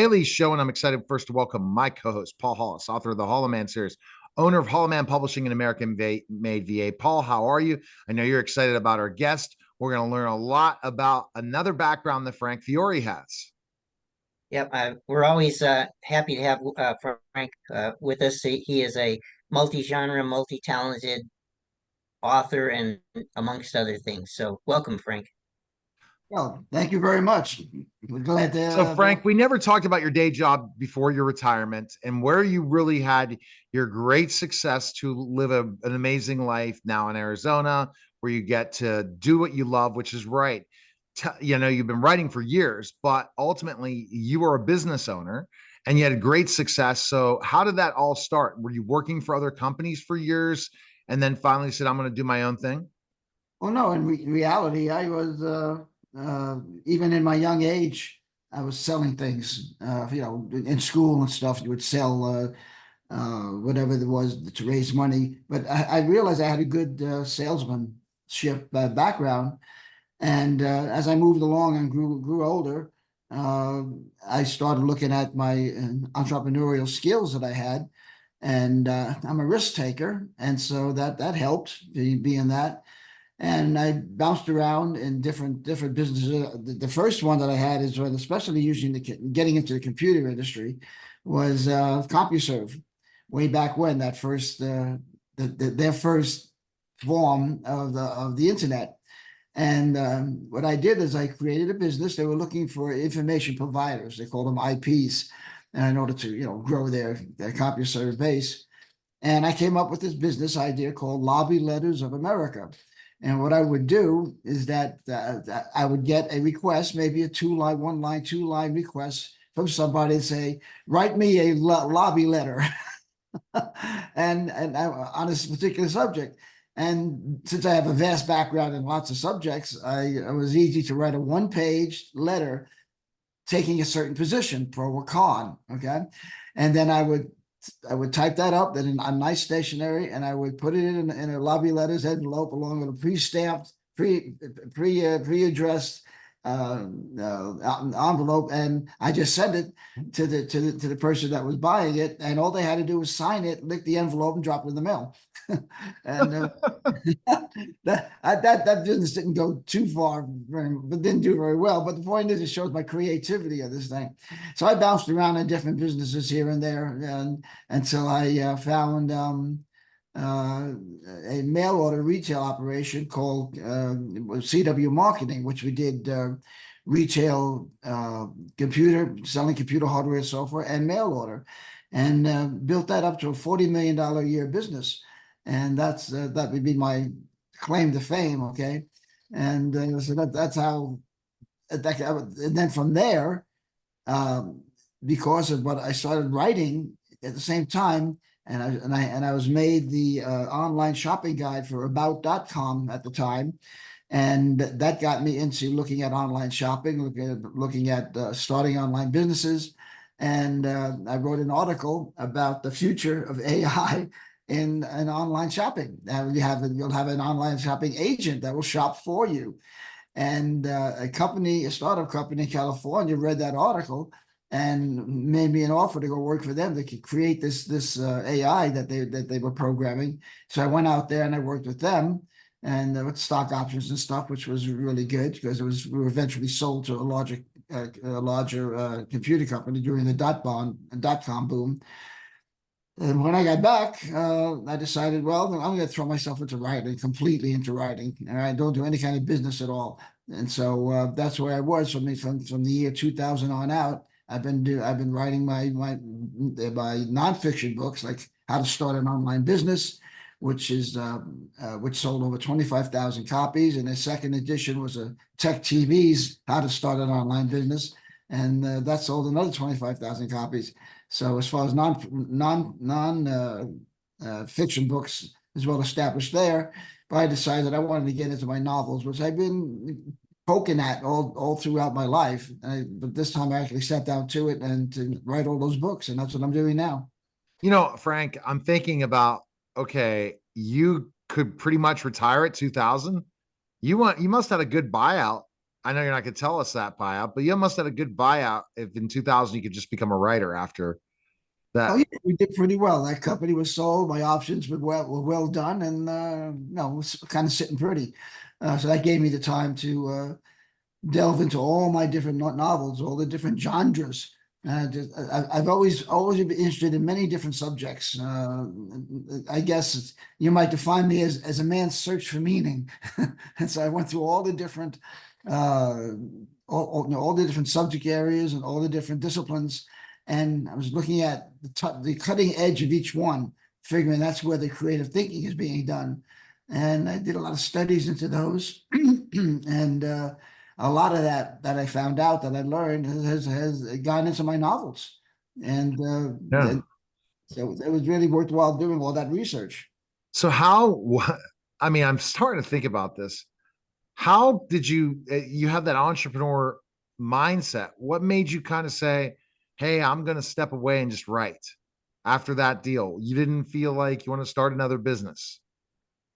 daily show, and I'm excited first to welcome my co-host, Paul Hollis, author of the Hollow Man series, owner of Hollow Man Publishing and American-made VA. Paul, how are you? I know you're excited about our guest. We're going to learn a lot about another background that Frank Fiore has. Yep, we're always happy to have Frank with us. He is a multi-genre, multi-talented author, and amongst other things. So, welcome, Frank. Well, thank you very much. We're glad to. So, Frank, we never talked about your day job before your retirement and where you really had your great success to live an amazing life now in Arizona, where you get to do what you love, which is right. You've been writing for years, but ultimately you were a business owner and you had great success. So how did that all start? Were you working for other companies for years and then finally said, I'm going to do my own thing? Well, no, in reality, I was, even in my young age, I was selling things, in school and stuff. You would sell whatever there was to raise money. But I realized I had a good salesmanship background. And as I moved along and grew older, I started looking at my entrepreneurial skills that I had, and I'm a risk taker, and so that helped being that. And I bounced around in different businesses. The first one that I had is when, especially getting into the computer industry, was CompuServe, way back when that first their first form of the internet. And what I did is I created a business. They were looking for information providers. They called them IPs, in order to grow their CompuServe base. And I came up with this business idea called Lobby Letters of America. And what I would do is that I would get a request, maybe a two-line request from somebody and say, write me a lobby letter and on this particular subject. And since I have a vast background in lots of subjects, it was easy to write a one-page letter taking a certain position, pro or con, okay? And then I would type that up in a nice stationery, and I would put it in a lobby letters envelope along with a pre-stamped, pre-addressed envelope, and I just sent it to the person that was buying it, and all they had to do was sign it, lick the envelope, and drop it in the mail. And that business didn't go too far, but didn't do very well. But the point is, it shows my creativity of this thing. So I bounced around in different businesses here and there, and until I found a mail order retail operation called CW Marketing, which we did retail selling computer hardware, software, and mail order, and built that up to a $40 million a year business. And that would be my claim to fame, okay? And so that's how. And then from there, because of what I started writing at the same time, and I was made the online shopping guide for about.com at the time, and that got me into looking at online shopping, looking at starting online businesses. And I wrote an article about the future of AI in online shopping. You'll have an online shopping agent that will shop for you. And a startup company in California read that article and made me an offer to go work for them to create this AI that they were programming. So I went out there and I worked with them, and with stock options and stuff, which was really good because we were eventually sold to a larger computer company during the dot-com boom. And when I got back, I decided, well, I'm going to throw myself into writing, completely into writing, and I don't do any kind of business at all. And so that's where I was from the year 2000 on out. I've been writing my nonfiction books, like How to Start an Online Business, which sold over 25,000 copies, and the second edition was a Tech TV's How to Start an Online Business, and that sold another 25,000 copies. So as far as non fiction books is well established there, but I decided I wanted to get into my novels, which I've been poking at all throughout my life. But this time I actually sat down to it and to write all those books, and that's what I'm doing now. Frank, I'm thinking about, okay, you could pretty much retire at 2000. You must have had a good buyout I know you're not going to tell us that buyout, but you must have had a good buyout if in 2000 you could just become a writer after Oh that. yeah, we did pretty well. That company was sold. My options were well done, and no, it was kind of sitting pretty. So that gave me the time to delve into all my different novels, all the different genres. I've always been interested in many different subjects. I guess you might define me as a man's search for meaning, and so I went through all the different uh, all the different subject areas and all the different disciplines, and I was looking at the cutting edge of each one, figuring that's where the creative thinking is being done. And I did a lot of studies into those, and a lot of that I found out that I learned has gone into my novels, and Yeah. so it was really worthwhile doing all that research. So I mean, I'm starting to think about this. How did you have that entrepreneur mindset? What made you kind of say, "Hey, I'm going to step away and just write"? After that deal, you didn't feel like you want to start another business.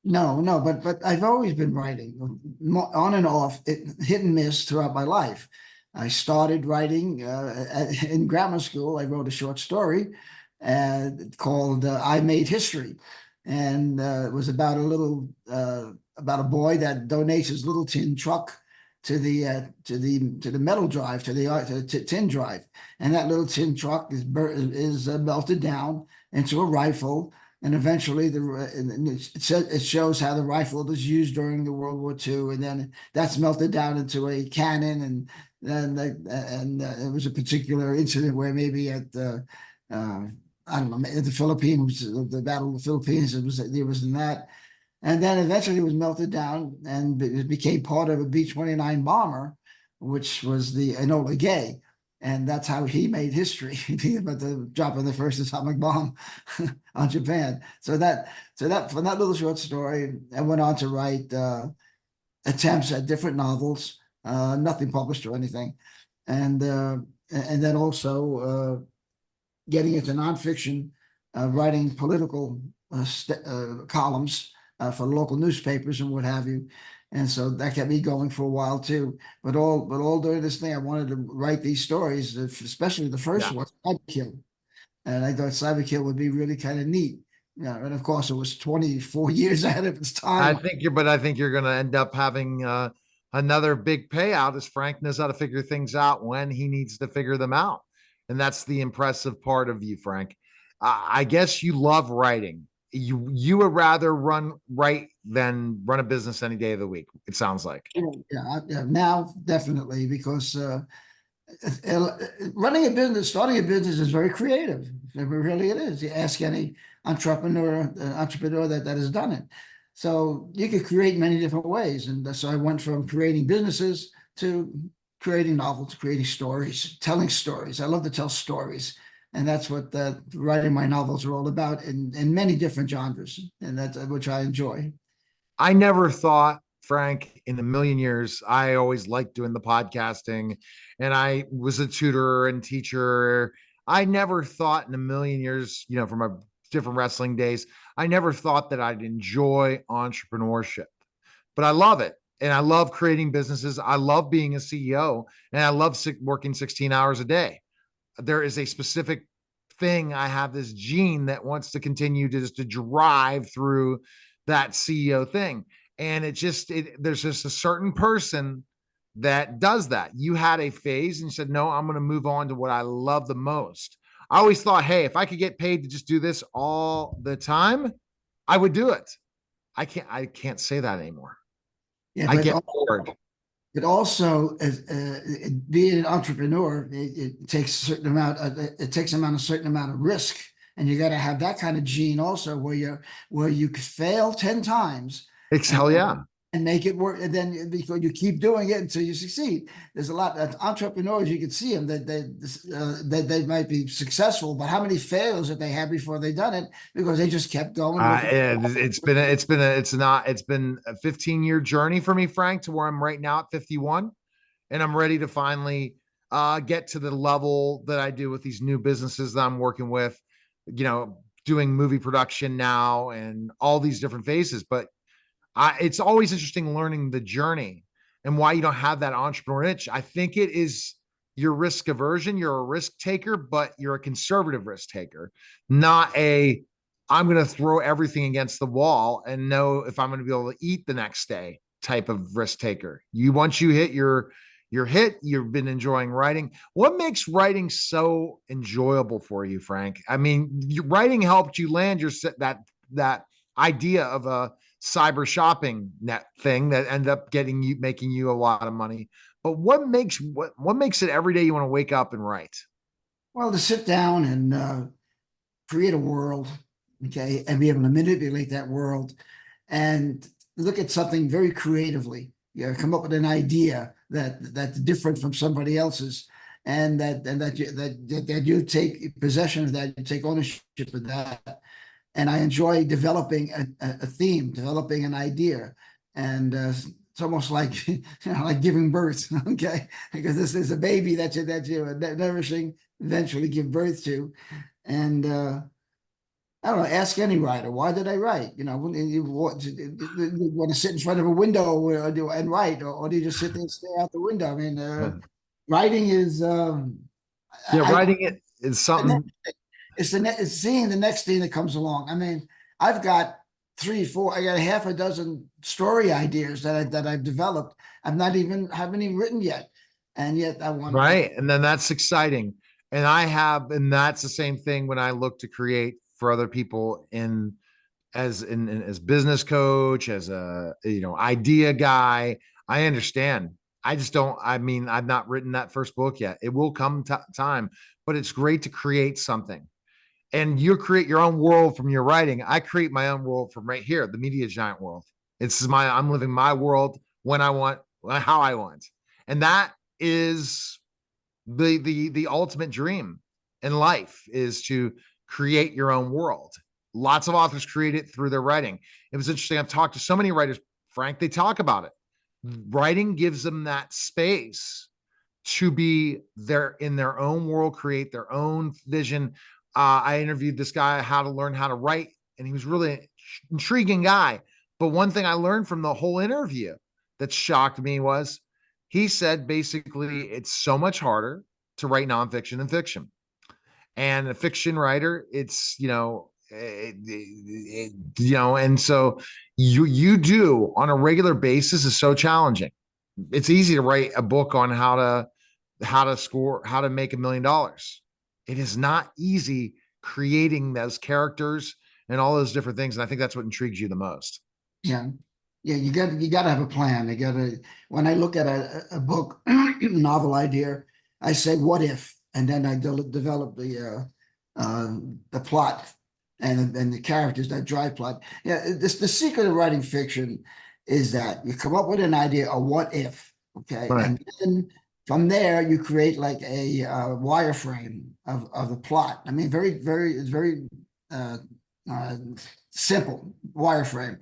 No, no, but I've always been writing on and off, hit and miss throughout my life. I started writing in grammar school. I wrote a short story called "I Made History," and it was about about a boy that donates his little tin truck to the metal drive to tin drive, and that little tin truck is melted down into a rifle, and eventually it shows how the rifle was used during the World War II, and then that's melted down into a cannon, and it was a particular incident where maybe at I don't know, at the Philippines, the Battle of the Philippines, there was in that, and then eventually it was melted down and it became part of a B-29 bomber, which was the Enola Gay. And that's how he made history about the dropping the first atomic bomb on Japan. So that from that little short story, I went on to write attempts at different novels, nothing published or anything, and uh, and then also getting into nonfiction, writing political columns for local newspapers and what have you. And so that kept me going for a while too. But all during this thing, I wanted to write these stories, especially the first Yeah. one, Cyberkill. And I thought Cyberkill would be really kind of neat. Yeah, and of course, it was 24 years ahead of its time. I think you're going to end up having another big payout as Frank knows how to figure things out when he needs to figure them out. And that's the impressive part of you, Frank. I guess you love writing. You would rather write than run a business any day of the week. It sounds like. Yeah, now definitely because running a business, starting a business is very creative. It is. You ask any entrepreneur that has done it. So you could create many different ways. And so I went from creating businesses to creating novels, creating stories, telling stories. I love to tell stories. And that's what writing my novels are all about in many different genres, and that's which I enjoy. I never thought, Frank, in a million years, I always liked doing the podcasting and I was a tutor and teacher. I never thought in a million years, from my different wrestling days, I never thought that I'd enjoy entrepreneurship, but I love it. And I love creating businesses. I love being a CEO and I love working 16 hours a day. There is a specific thing. I have this gene that wants to continue to drive through that CEO thing. And there's just a certain person that does that. You had a phase and you said, no, I'm going to move on to what I love the most. I always thought, hey, if I could get paid to just do this all the time, I would do it. I can't say that anymore. Yeah, I get bored. but also as being an entrepreneur, it takes a certain amount. It takes a certain amount of risk, and you got to have that kind of gene also, where you could fail 10 times It's and hell yeah. make it work, and then because you keep doing it until you succeed. There's a lot of entrepreneurs, you can see them that they might be successful, but how many failures that they had before they done it because they just kept going looking. It's been a 15-year journey for me, Frank, to where I'm right now at 51, and I'm ready to finally get to the level that I do with these new businesses that I'm working with, doing movie production now and all these different phases. But it's always interesting learning the journey and why you don't have that entrepreneur itch. I think it is your risk aversion. You're a risk taker, but you're a conservative risk taker, not a I'm going to throw everything against the wall and know if I'm going to be able to eat the next day type of risk taker. You once you hit your hit, you've been enjoying writing. What makes writing so enjoyable for you, Frank? I mean, writing helped you land your that idea of a cyber shopping net thing that ended up making you a lot of money. But what makes it every day you want to wake up and write? Well, to sit down and create a world, okay, and be able to manipulate that world and look at something very creatively. You know, come up with an idea that's different from somebody else's, and that you take possession of that, you take ownership of that. And I enjoy developing a theme, developing an idea, and it's almost like like giving birth, okay? Because this is a baby that you're nourishing, eventually give birth to, and I don't know. Ask any writer, why did I write? You know, when you want to sit in front of a window and write, or do you just sit there and stare out the window? I mean, writing is, Yeah, I, writing it is something. it's seeing the next thing that comes along. I mean, I've got three, four, I got a half a dozen story ideas that I've developed. Haven't even written yet, and yet I want. Right. And then that's exciting. And that's the same thing when I look to create for other people as business coach, as a, idea guy. I understand. I just don't, I mean, I've not written that first book yet. It will come time, but it's great to create something. And you create your own world from your writing. I create my own world from right here, the media giant world. I'm living my world when I want, how I want. And that is the ultimate dream in life, is to create your own world. Lots of authors create it through their writing. It was interesting. I've talked to so many writers, Frank, they talk about it. Writing gives them that space to be there in their own world, create their own vision. I interviewed this guy, how to learn how to write, and he was really intriguing guy. But one thing I learned from the whole interview that shocked me was he said basically it's so much harder to write nonfiction than fiction. And a fiction writer, it's, and so you do on a regular basis is so challenging. It's easy to write a book on how to make $1 million. It is not easy creating those characters and all those different things. And I think that's what intrigues you the most. Yeah. Yeah, you got to have a plan. You got to. When I look at a book, novel idea, I say, "What if?" And then I develop the plot and the characters that drive plot. Yeah, the secret of writing fiction is that you come up with an idea, a what if, okay, Right. and then from there you create like a wireframe of the plot. I mean, it's very uh, uh, simple wireframe.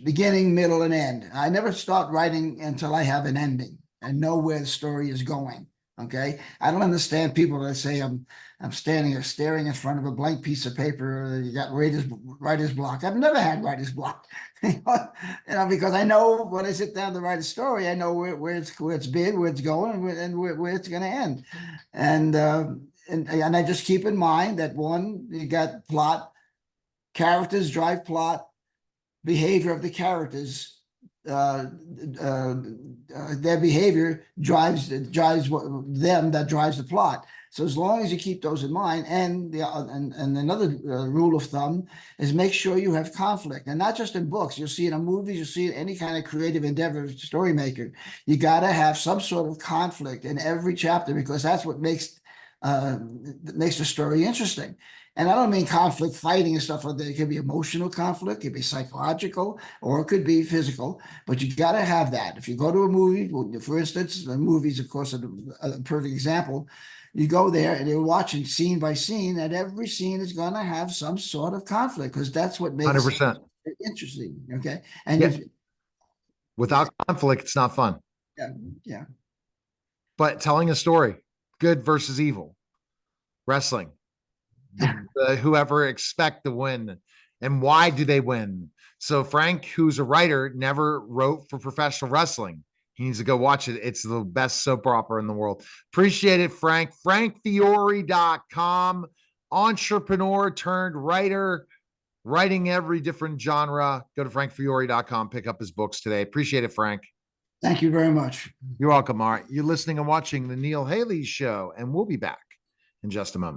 Beginning, middle, and end. I never start writing until I have an ending and know where the story is going. Okay. I don't understand people that say I'm standing or staring in front of a blank piece of paper. You got writer's block. I've never had writer's block. Because I know when I sit down to write a story, I know where it's been, where it's going, and where it's going to end. And I just keep in mind that one, you got plot, characters drive plot, behavior of the characters, uh, uh, their behavior drives that drives the plot. So as long as you keep those in mind, and another rule of thumb is make sure you have conflict, and not just in books. You'll see it in movies, you'll see it in any kind of creative endeavor, story maker. You got to have some sort of conflict in every chapter, because that's what makes the story interesting. And I don't mean conflict, fighting and stuff like that. It could be emotional conflict, it could be psychological, or it could be physical. But you got to have that. If you go to a movie, for instance, the movies, of course, are a perfect example. You go there and you're watching scene by scene, and every scene is going to have some sort of conflict, because that's what makes 100%. it interesting. Okay, and Yeah. Without conflict, it's not fun. yeah. But telling a story, good versus evil, wrestling, whoever expect to win, and why do they win? So Frank, who's a writer, never wrote for professional wrestling. He needs to go watch it. It's the best soap opera in the world. Appreciate it, Frank. FrankFiore.com, entrepreneur turned writer, writing every different genre. Go to FrankFiore.com. Pick up his books today. Appreciate it, Frank. Thank you very much. You're welcome, Art. You're listening and watching The Neil Haley Show, and we'll be back in just a moment.